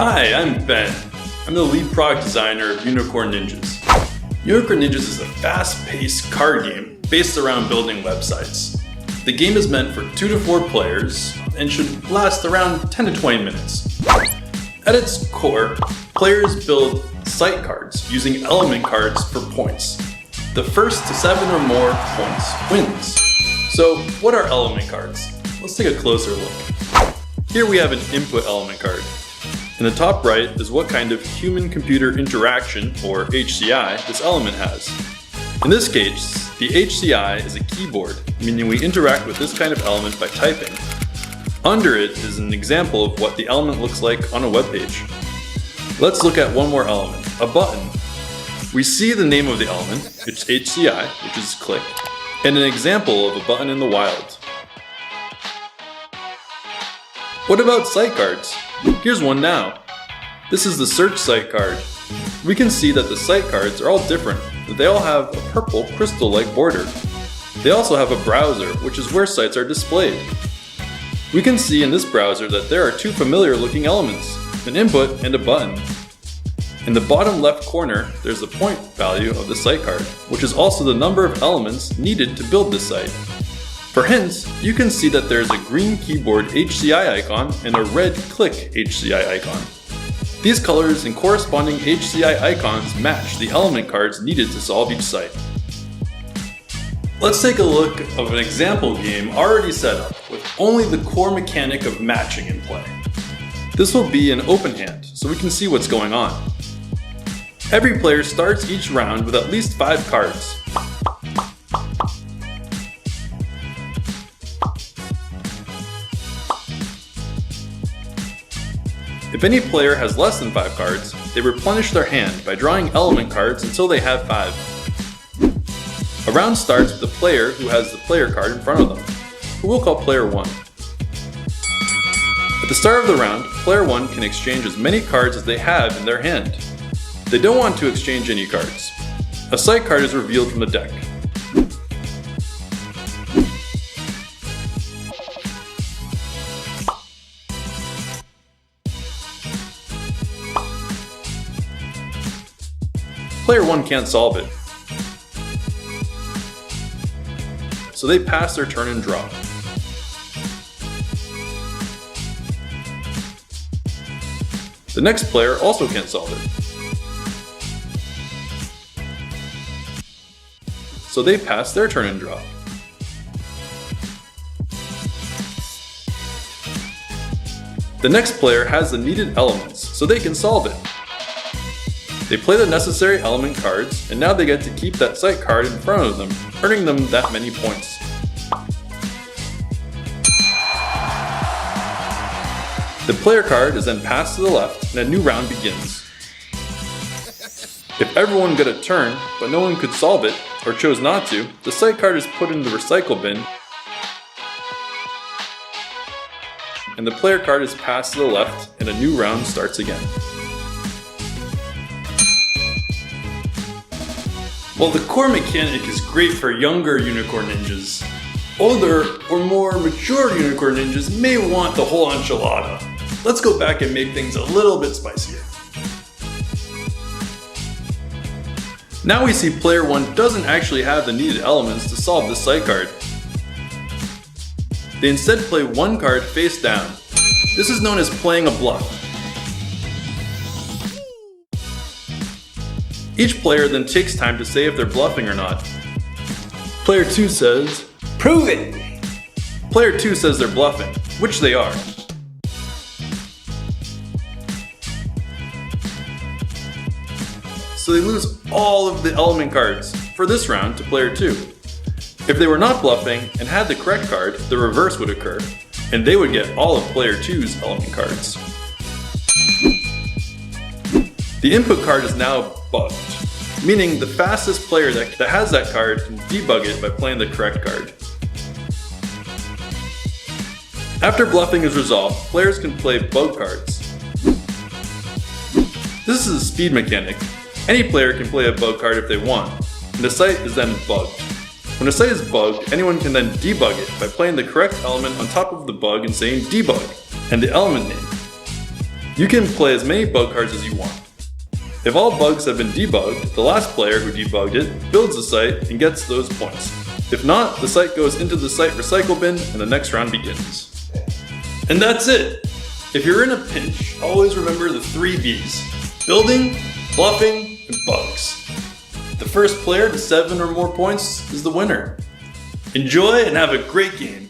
Hi, I'm Ben. I'm the lead product designer of Uncorn Ninjas. Uncorn Ninjas is a fast-paced card game based around building websites. The game is meant for 2 to 4 players and should last around 10 to 20 minutes. At its core, players build site cards using element cards for points. The first to 7 or more points wins. So what are element cards? Let's take a closer look. Here we have an input element card. In the top right is what kind of human-computer interaction, or HCI, this element has. In this case, the HCI is a keyboard, meaning we interact with this kind of element by typing. Under it is an example of what the element looks like on a web page. Let's look at one more element, a button. We see the name of the element, it's HCI, which is click, and an example of a button in the wild. What about site cards? Here's one now. This is the search site card. We can see that the site cards are all different, but they all have a purple crystal-like border. They also have a browser, which is where sites are displayed. We can see in this browser that there are 2 familiar-looking elements, an input and a button. In the bottom left corner, there's the point value of the site card, which is also the number of elements needed to build this site. For hints, you can see that there's a green keyboard HCI icon and a red click HCI icon. These colors and corresponding HCI icons match the element cards needed to solve each site. Let's take a look of an example game already set up with only the core mechanic of matching in play. This will be an open hand, so we can see what's going on. Every player starts each round with at least 5 cards. If any player has less than 5 cards, they replenish their hand by drawing element cards until they have 5. A round starts with the player who has the player card in front of them, who we'll call player 1. At the start of the round, player 1 can exchange as many cards as they have in their hand. They don't want to exchange any cards. A site card is revealed from the deck. Player 1 can't solve it, so they pass their turn and draw. The next player also can't solve it, so they pass their turn and draw. The next player has the needed elements, so they can solve it. They play the necessary element cards, and now they get to keep that site card in front of them, earning them that many points. The player card is then passed to the left, and a new round begins. If everyone got a turn, but no one could solve it, or chose not to, the site card is put in the recycle bin, and the player card is passed to the left, and a new round starts again. While the core mechanic is great for younger Uncorn Ninjas, older or more mature Uncorn Ninjas may want the whole enchilada. Let's go back and make things a little bit spicier. Now we see player 1 doesn't actually have the needed elements to solve this site card. They instead play 1 card face down. This is known as playing a bluff. Each player then takes time to say if they're bluffing or not. Player 2 says, "Prove it!" Player 2 says they're bluffing, which they are. So they lose all of the element cards for this round to player 2. If they were not bluffing and had the correct card, the reverse would occur, and they would get all of player 2's element cards. The input card is now bugged, meaning the fastest player that has that card can debug it by playing the correct card. After bluffing is resolved, players can play bug cards. This is a speed mechanic. Any player can play a bug card if they want, and the site is then bugged. When a site is bugged, anyone can then debug it by playing the correct element on top of the bug and saying debug, and the element name. You can play as many bug cards as you want. If all bugs have been debugged, the last player who debugged it builds the site and gets those points. If not, the site goes into the site recycle bin and the next round begins. And that's it! If you're in a pinch, always remember the 3 B's: building, bluffing, and bugs. The first player to 7 or more points is the winner. Enjoy and have a great game!